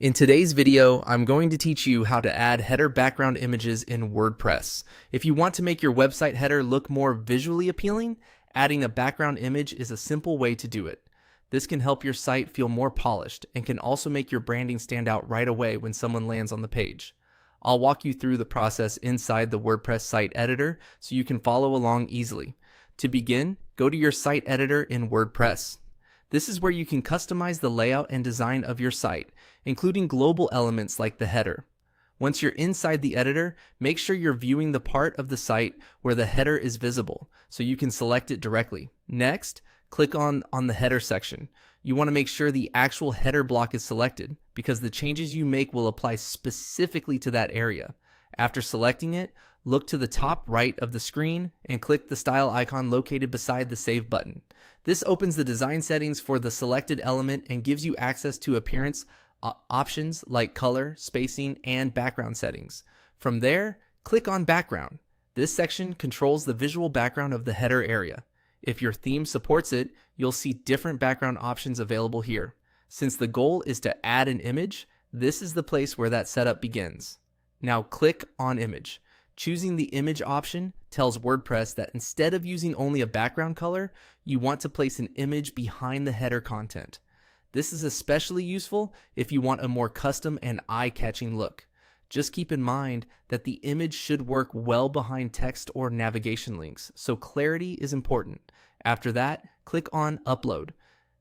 In today's video, I'm going to teach you how to add header background images in WordPress. If you want to make your website header look more visually appealing, adding a background image is a simple way to do it. This can help your site feel more polished and can also make your branding stand out right away when someone lands on the page. I'll walk you through the process inside the WordPress site editor so you can follow along easily. To begin, go to your site editor in WordPress. This is where you can customize the layout and design of your site, including global elements like the header. Once you're inside the editor, make sure you're viewing the part of the site where the header is visible, so you can select it directly. Next, click on the header section. You want to make sure the actual header block is selected, because the changes you make will apply specifically to that area. After selecting it, look to the top right of the screen and click the style icon located beside the Save button. This opens the design settings for the selected element and gives you access to appearance options like color, spacing, and background settings. From there, click on Background. This section controls the visual background of the header area. If your theme supports it, you'll see different background options available here. Since the goal is to add an image, this is the place where that setup begins. Now click on Image. Choosing the image option tells WordPress that instead of using only a background color, you want to place an image behind the header content. This is especially useful if you want a more custom and eye-catching look. Just keep in mind that the image should work well behind text or navigation links, so clarity is important. After that, click on Upload.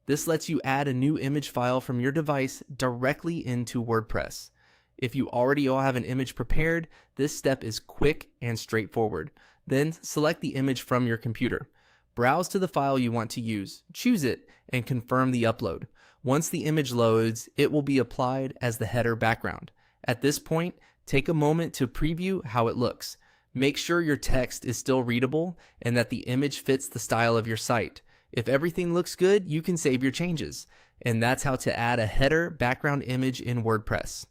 This lets you add a new image file from your device directly into WordPress. If you already have an image prepared, this step is quick and straightforward. Then select the image from your computer. Browse to the file you want to use, choose it, and confirm the upload. Once the image loads, it will be applied as the header background. At this point, take a moment to preview how it looks. Make sure your text is still readable and that the image fits the style of your site. If everything looks good, you can save your changes. And that's how to add a header background image in WordPress.